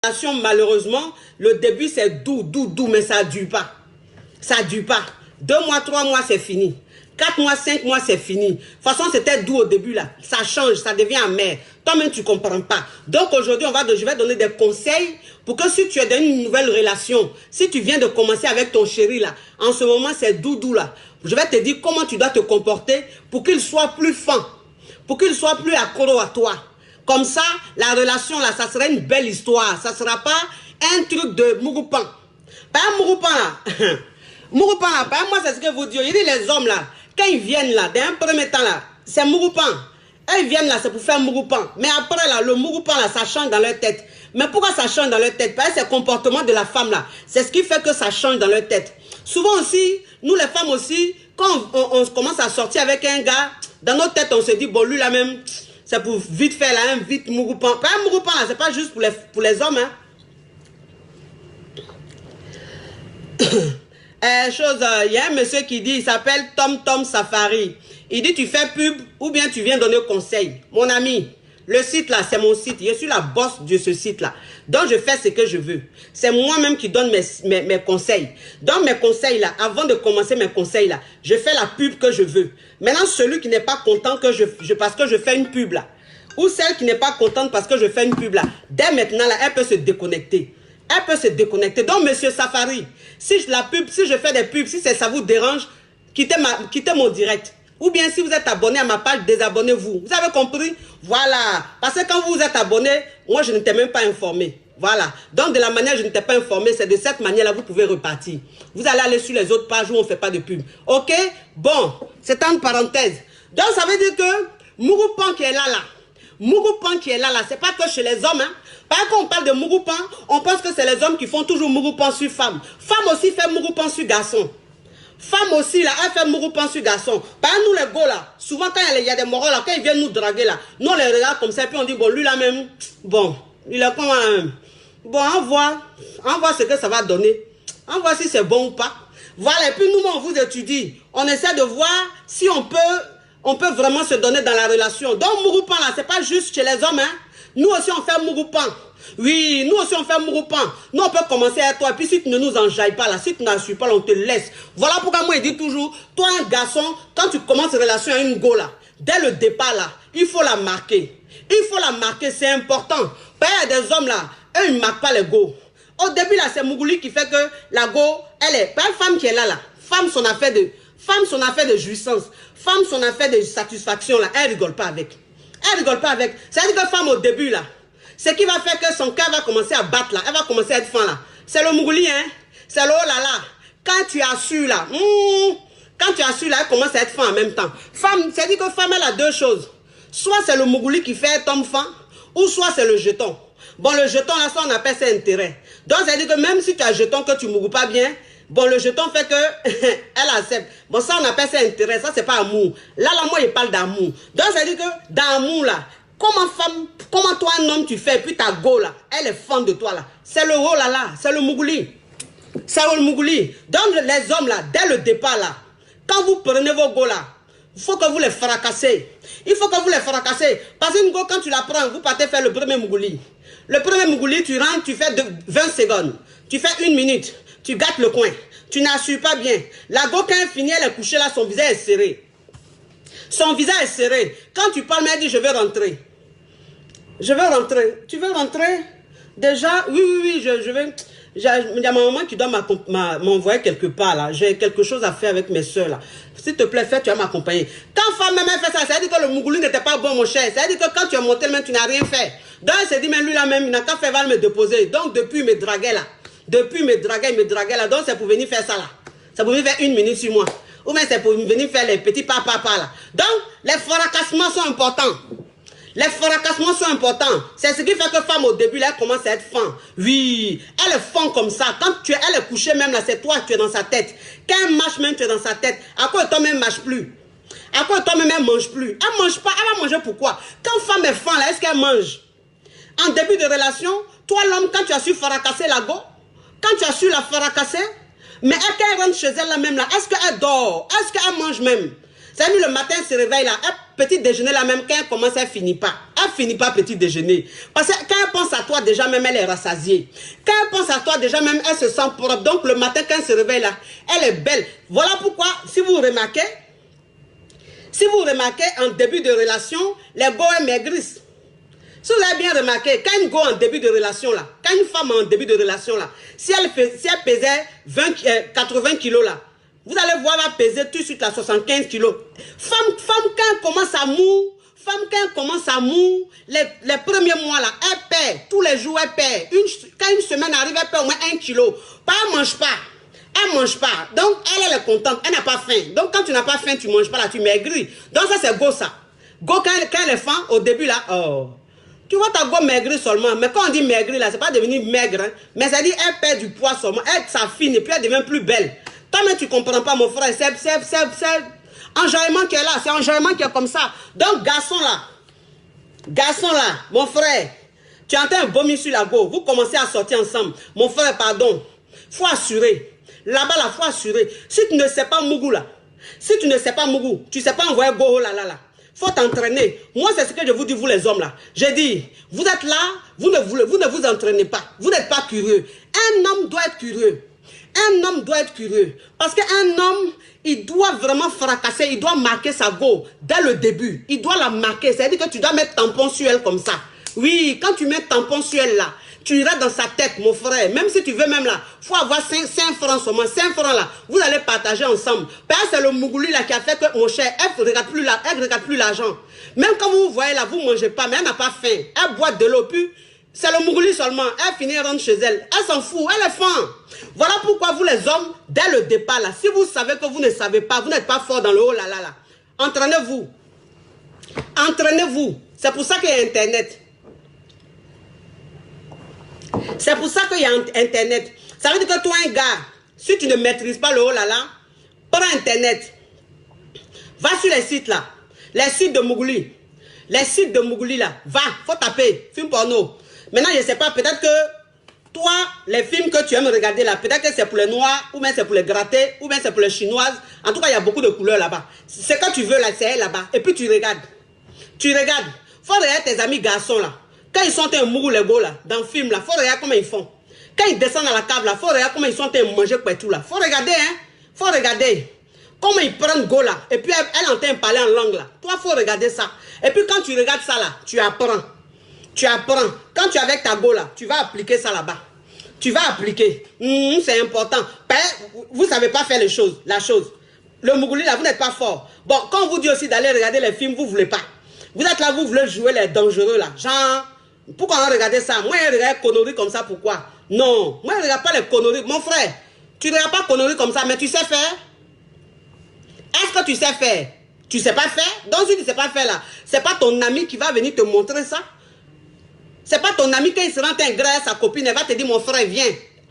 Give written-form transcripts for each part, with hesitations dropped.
relation, malheureusement, le début c'est doux, mais ça ne dure pas. Ça ne dure pas. 2 mois, 3 mois, c'est fini. 4 mois, 5 mois, c'est fini. De toute façon, c'était doux au début là. Ça change, ça devient amer. Toi-même, tu ne comprends pas. Donc aujourd'hui, je vais donner des conseils pour que si tu es dans une nouvelle relation, si tu viens de commencer avec ton chéri là, en ce moment, c'est doux là. Je vais te dire comment tu dois te comporter pour qu'il soit plus fin, pour qu'il soit plus accro à toi. Comme ça, la relation là, ça sera une belle histoire. Ça ne sera pas un truc de mouroupan. Pas un mouroupan là. Mouroupan là, pas moi, c'est ce que vous dites. Il dit les hommes là, quand ils viennent là, dans un premier temps là, c'est mouroupan. Ils viennent là, c'est pour faire mouroupan. Mais après là, le mouroupan là, ça change dans leur tête. Mais pourquoi ça change dans leur tête? Parce que c'est le comportement de la femme là. C'est ce qui fait que ça change dans leur tête. Souvent aussi, nous les femmes aussi, quand on commence à sortir avec un gars, dans notre tête, on se dit, bon, lui là même, c'est pour vite faire là, un vite mouroupan. Pas un mouroupan là, c'est pas juste pour les hommes. Hein. Il y a un monsieur qui dit, il s'appelle Tom Safari. Il dit, tu fais pub ou bien tu viens donner conseil. Mon ami, le site là, c'est mon site. Je suis la boss de ce site là. Donc, je fais ce que je veux. C'est moi-même qui donne mes conseils. Dans mes conseils là, avant de commencer mes conseils là, je fais la pub que je veux. Maintenant, celui qui n'est pas content parce que je fais une pub là, ou celle qui n'est pas contente parce que je fais une pub là, dès maintenant là, elle peut se déconnecter. Elle peut se déconnecter. Donc, monsieur Safari, si je fais des pubs, si ça vous dérange, quittez mon direct. Ou bien si vous êtes abonné à ma page, désabonnez-vous. Vous avez compris? Voilà. Parce que quand vous êtes abonné, moi, je ne t'ai même pas informé. Voilà. Donc, de la manière je ne t'ai pas informé, c'est de cette manière-là, vous pouvez repartir. Vous allez aller sur les autres pages où on ne fait pas de pub. OK? Bon, c'est en parenthèse. Donc, ça veut dire que Mouroupan qui est là, Mouroupan qui est là, c'est pas que chez les hommes, hein. Par contre, on parle de Mouroupan, on pense que c'est les hommes qui font toujours Mouroupan sur femme. Femme aussi fait Mouroupan sur garçon. Femme aussi, là, elle fait Mouroupan sur garçon. Par exemple, nous les gars, là, souvent quand il y a des moraux, là, quand ils viennent nous draguer, là, nous on les regarde comme ça, et puis on dit, bon, lui là même, bon, il est comment là même. Bon, on voit ce que ça va donner. On voit si c'est bon ou pas. Voilà, et puis nous, on vous étudie. On essaie de voir si on peut vraiment se donner dans la relation. Donc, Mouroupan, là, c'est pas juste chez les hommes, hein. Nous aussi, on fait Mouroupan. Oui, nous aussi, on fait Mouroupan. Nous, on peut commencer à toi. Et puis, si tu ne nous enjailles pas, là, si tu n'assures pas, là, on te laisse. Voilà pourquoi moi, je dis toujours, toi, un garçon, quand tu commences une relation à une go, là, dès le départ, là, il faut la marquer. Il faut la marquer, c'est important. Parce qu'il y a des hommes, là, eux, ils ne marquent pas les go. Au début, là, c'est Mougouli qui fait que la go, elle est pas une femme qui est là. Femme, son affaire de jouissance. Femme, son affaire de satisfaction, là, elle rigole pas avec. Elle rigole pas avec. C'est-à-dire que femme au début là, ce qui va faire que son cœur va commencer à battre là, elle va commencer à être fin là. C'est le Mougouli, hein. C'est le oh là là. Quand tu as su là, elle commence à être fin en même temps. Femme, c'est-à-dire que femme elle a deux choses. Soit c'est le Mougouli qui fait tombe fin, ou soit c'est le jeton. Bon, le jeton là, ça on appelle ça intérêt. Donc c'est-à-dire que même si tu as jeton que tu ne mougoues pas bien, bon, le jeton fait que elle accepte. Bon, ça, on appelle ça intérêt. Ça, c'est pas amour. Là, moi, il parle d'amour. Donc, ça veut dire que dans l'amour, là, comment toi, un homme, tu fais, et puis ta go, là, elle est fan de toi, là. C'est le oh là, là. C'est le Mougouli. C'est le Mougouli. Donc, les hommes, là, dès le départ, là, quand vous prenez vos go, là, il faut que vous les fracassez. Il faut que vous les fracassez. Parce qu'une go, quand tu la prends, vous partez faire le premier Mougouli. Le premier Mougouli, tu rentres, tu fais 20 secondes. Tu fais 1 minute. Tu gâtes le coin. Tu n'assures pas bien. La go, quand elle finit, elle est couchée là, son visage est serré. Son visage est serré. Quand tu parles, elle dit, je vais rentrer. Je vais rentrer. Tu veux rentrer? Déjà, oui, je vais. Il y a ma maman qui doit m'envoyer quelque part là. J'ai quelque chose à faire avec mes soeurs là. S'il te plaît, tu vas m'accompagner. Quand femme même fait ça, ça veut dire que le Mougouli n'était pas bon, mon cher. Ça veut dire que quand tu es monté, même tu n'as rien fait. Donc, elle s'est dit, mais lui là même, il n'a qu'à faire, va me déposer. Donc, depuis, il me draguait là. Depuis, il me draguait là. Donc, c'est pour venir faire ça là. C'est pour venir faire 1 minute sur moi. Ou bien c'est pour venir faire les petits papa là. Donc, les fracassements sont importants. Les fracassements sont importants. C'est ce qui fait que femme au début, là, elle commence à être fan. Oui, elle est fan comme ça. Quand elle est couchée même là, c'est toi, tu es dans sa tête. Quand elle marche même, tu es dans sa tête. À quoi toi-même ne marche plus? À quoi toi-même elle ne mange plus? Elle ne mange pas, elle va manger pourquoi? Quand femme est fan là, est-ce qu'elle mange? En début de relation, toi l'homme, quand tu as su fracasser la go, quand tu as su la fracasser, mais quand elle rentre chez elle là même là, est-ce qu'elle dort? Est-ce qu'elle mange même? C'est-à-dire le matin, elle se réveille là, petit déjeuner là même, quand elle commence, elle finit pas. Elle finit pas petit déjeuner. Parce que quand elle pense à toi, déjà même, elle est rassasiée. Quand elle pense à toi, déjà même, elle se sent propre. Donc le matin, quand elle se réveille là, elle est belle. Voilà pourquoi, si vous remarquez, en début de relation, les go maigrissent. Si vous avez bien remarqué, quand une go en début de relation là, quand une femme en début de relation là, si elle pesait 80 kilos là, vous allez voir elle peser tout de suite à 75 kilos. Femme quand elle commence à mou, les premiers mois là, elle perd. Tous les jours, elle perd. Quand une semaine arrive, elle perd au moins 1 kilo. Elle ne mange pas. Elle ne mange pas. Donc, elle est contente. Elle n'a pas faim. Donc, quand tu n'as pas faim, tu ne manges pas là, tu maigris. Donc, ça, c'est go ça. Go, quand elle est faim, au début là, oh. Tu vois ta go maigrir seulement. Mais quand on dit maigrir là, c'est pas devenir maigre. Hein. Mais ça dit, elle perd du poids seulement. Elle s'affine et puis elle devient plus belle. Toi-même, tu ne comprends pas, mon frère. C'est enjaillement qui est là. C'est enjaillement qui est comme ça. Donc, garçon là, mon frère, tu entends un vomir sur la go. Vous commencez à sortir ensemble. Mon frère, pardon. Faut assurer. Là-bas, là, faut assurer. Si tu ne sais pas Mougou là, tu ne sais pas envoyer go là. Faut t'entraîner. Moi, c'est ce que je vous dis, vous les hommes là. J'ai dit, vous êtes là, vous ne vous entraînez pas. Vous n'êtes pas curieux. Un homme doit être curieux. Un homme doit être curieux. Parce qu'un homme, il doit vraiment fracasser, il doit marquer sa go dès le début. Il doit la marquer. C'est-à-dire que tu dois mettre tampon sur elle comme ça. Oui, quand tu mets tampon sur elle là, tu iras dans sa tête, mon frère. Même si tu veux même là, il faut avoir 5 francs seulement. 5 francs là, vous allez partager ensemble. Parce que c'est le Mougouli là qui a fait que, mon cher, elle ne regarde plus l'argent. Même quand vous voyez là, vous ne mangez pas, mais elle n'a pas faim. Elle boit de l'eau, puis c'est le Mougouli seulement. Elle finit rentre chez elle. Elle s'en fout, elle est faim. Voilà pourquoi vous les hommes, dès le départ là, si vous savez que vous ne savez pas, vous n'êtes pas fort dans le haut là, entraînez-vous. Entraînez-vous. C'est pour ça qu'il y a Internet. C'est pour ça qu'il y a Internet. Ça veut dire que toi, un gars, si tu ne maîtrises pas le haut là, prends Internet. Va sur les sites là. Les sites de Mougouli. Les sites de Mougouli là. Va, faut taper. Film porno. Maintenant, je ne sais pas, peut-être que toi, les films que tu aimes regarder là, peut-être que c'est pour les noirs, ou bien c'est pour les grattés, ou bien c'est pour les chinoises. En tout cas, il y a beaucoup de couleurs là-bas. C'est quand tu veux là, c'est là-bas. Et puis tu regardes. Tu regardes. Faut regarder tes amis garçons là. Quand ils sont un mougou les go là, dans le film là, faut regarder comment ils font. Quand ils descendent dans la cave là, faut regarder comment ils sont en manger partout là. Faut regarder, hein. Faut regarder. Comment ils prennent go là. Et puis elle entend parler en langue là. Toi, faut regarder ça. Et puis quand tu regardes ça là, tu apprends. Tu apprends. Quand tu es avec ta go là, tu vas appliquer ça là-bas. Tu vas appliquer. C'est important. Vous ne savez pas faire la chose. Le Mougouli là, vous n'êtes pas fort. Bon, quand on vous dit aussi d'aller regarder les films, vous ne voulez pas. Vous êtes là, vous voulez jouer les dangereux là. Genre, pourquoi on regarde ça? Moi, je regarde conneries comme ça, pourquoi? Non, moi, je ne regarde pas les conneries. Mon frère, tu ne regardes pas conneries comme ça, mais tu sais faire? Est-ce que tu sais faire? Tu ne sais pas faire? Donc, si tu ne sais pas faire là, ce n'est pas ton ami qui va venir te montrer ça. Ce n'est pas ton ami, quand il se rend grâce à sa copine, elle va te dire, mon frère, viens,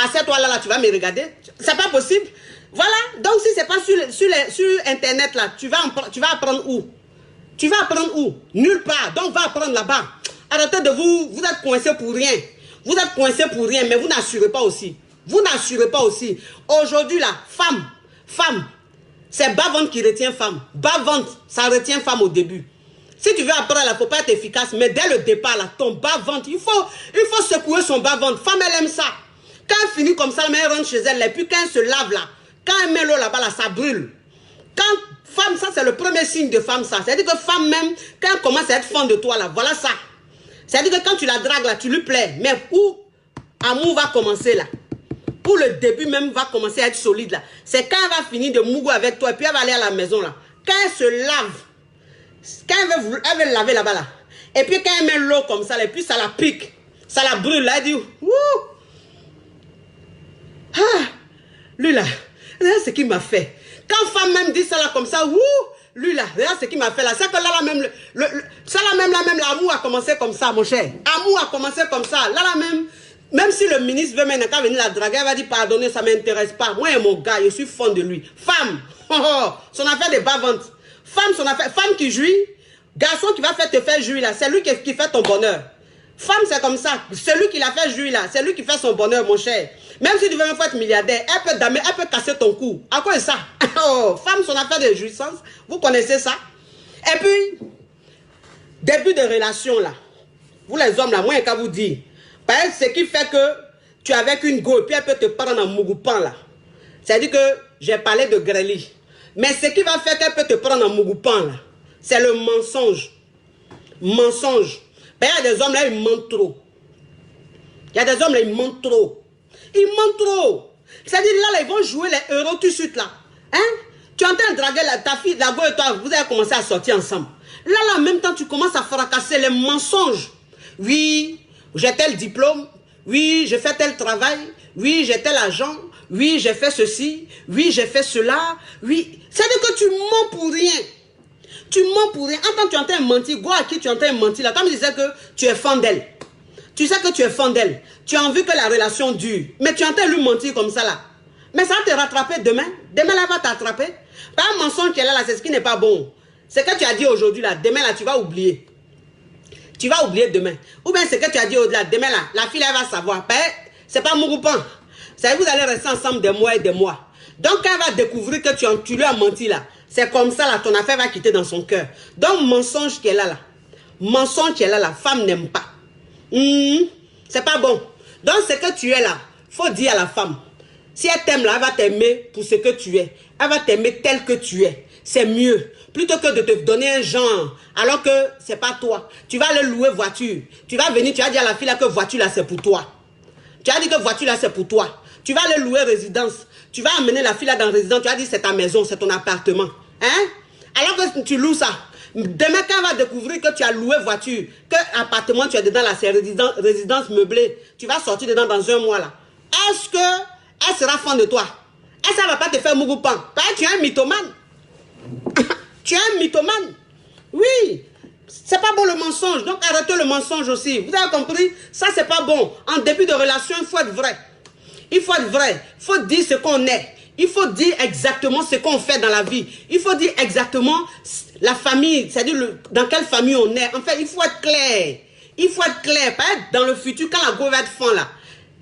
assieds-toi là, tu vas me regarder. C'est pas possible. Voilà, donc si ce n'est pas sur Internet là, tu vas apprendre où? Tu vas apprendre où? Nulle part. Donc, va apprendre là-bas. Arrêtez de vous êtes coincé pour rien. Vous êtes coincé pour rien, mais vous n'assurez pas aussi. Vous n'assurez pas aussi. Aujourd'hui, là, femme, c'est bas-ventre qui retient femme. Bas-ventre, ça retient femme au début. Si tu veux apprendre, il ne faut pas être efficace, mais dès le départ, là, ton bas-ventre, il faut secouer son bas-ventre. Femme, elle aime ça. Quand elle finit comme ça, elle rentre chez elle, et puis quand elle se lave là, quand elle met l'eau là-bas, là, ça brûle. Quand femme, ça c'est le premier signe de femme, ça. C'est-à-dire que femme même, quand elle commence à être fan de toi là, voilà ça. C'est-à-dire que quand tu la dragues là, tu lui plais. Mais où amour va commencer là, où le début même va commencer à être solide là, c'est quand elle va finir de mougou avec toi et puis elle va aller à la maison là. Quand elle se lave, quand elle veut laver là-bas là, et puis quand elle met l'eau comme ça, et puis ça la pique, ça la brûle là, elle dit, ouh, ah, lui là, regarde ce qu'il m'a fait. Quand femme même dit ça là comme ça, ouh, lui là, regarde ce qu'il m'a fait là. C'est que là même, l'amour a commencé comme ça, mon cher. Amour a commencé comme ça. Là même si le ministre veut maintenant venir la draguer, elle va dire pardonnez, ça ne m'intéresse pas. Moi et mon gars, je suis fond de lui. Femme, son affaire de bas-ventre. Femme, son affaire, femme qui jouit, garçon qui va te faire jouir là, c'est lui qui fait ton bonheur. Femme, c'est comme ça. Celui qui l'a fait jouir là, c'est lui qui fait son bonheur, mon cher. Même si tu veux même être milliardaire, elle peut damer, elle peut casser ton cou. À quoi est ça? Oh, femme, son affaire de jouissance, vous connaissez ça? Et puis, début de relation là, vous les hommes là, moi, qu'à vous dire, par exemple, ce qui fait que tu es avec une go, et puis elle peut te prendre en mougoupan là. C'est-à-dire que j'ai parlé de Grélie. Mais ce qui va faire qu'elle peut te prendre en mougoupan là, c'est le mensonge. Mensonge. Ben, il y a des hommes là, ils mentent trop. Il y a des hommes là, ils mentent trop. Ils mentent trop. C'est-à-dire là, ils vont jouer les héros tout de suite là. Hein? Tu es en train de draguer ta fille, la go et toi, vous avez commencé à sortir ensemble. Là, en même temps, tu commences à fracasser les mensonges. Oui, j'ai tel diplôme. Oui, j'ai fait tel travail. Oui, j'ai tel argent. Oui, j'ai fait ceci. Oui, j'ai fait cela. Oui. C'est-à-dire que tu mens pour rien. Tu mens pour rien. En tant que tu es en train de mentir, go à qui tu es en train de mentir là, comme tu disais que tu es fan d'elle. Tu sais que tu es fan d'elle. Tu as envie que la relation dure. Mais tu es en train de lui mentir comme ça là. Mais ça va te rattraper demain. Demain, là, elle va t'attraper. Pas un mensonge qu'elle a là, c'est ce qui n'est pas bon. C'est que tu as dit aujourd'hui là, demain là, tu vas oublier. Tu vas oublier demain. Ou bien c'est que tu as dit au-delà, demain là, la fille elle va savoir. C'est pas Mouroupan. Ça vous allez rester ensemble des mois et des mois. Donc quand elle va découvrir que tu lui as menti là, c'est comme ça là, ton affaire va quitter dans son cœur. Donc mensonge qu'elle a là. Mensonge qu'elle a là, femme n'aime pas. C'est pas bon. Donc ce que tu es là, faut dire à la femme. Si elle t'aime là, elle va t'aimer pour ce que tu es. Elle va t'aimer tel que tu es. C'est mieux. Plutôt que de te donner un genre, alors que c'est pas toi. Tu vas aller louer voiture. Tu vas venir, tu vas dire à la fille là que voiture là c'est pour toi. Tu as dit que voiture là c'est pour toi. Tu vas aller louer résidence. Tu vas amener la fille là dans résidence. Tu vas dire c'est ta maison, c'est ton appartement. Hein? Alors que tu loues ça. Demain quand elle va découvrir que tu as loué voiture, que appartement tu es dedans là, c'est résidence meublée. Tu vas sortir dedans dans un mois là. Est-ce que elle sera fan de toi? Est-ce qu'elle ne va pas te faire mougoupan? Parce que tu es un mythomane. Tu es un mythomane. Oui. C'est pas bon le mensonge. Donc arrêtez le mensonge aussi. Vous avez compris? Ça c'est pas bon. En début de relation, il faut être vrai. Il faut être vrai. Il faut dire ce qu'on est. Il faut dire exactement ce qu'on fait dans la vie. Il faut dire exactement la famille. C'est-à-dire dans quelle famille on est. En fait, il faut être clair. Il faut être clair. Pas être dans le futur quand la go va être fan là.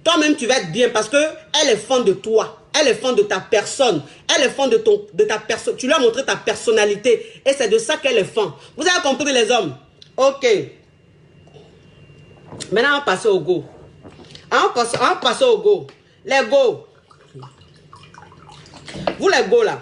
Toi-même, tu vas être bien parce qu'elle est fan de toi. Elle est fan de ta personne. Elle est fan de ta personne. Tu lui as montré ta personnalité. Et c'est de ça qu'elle est fan. Vous avez compris les hommes? Ok. Maintenant, on va passer au go. On va passer au go. Les go. Vous les go là.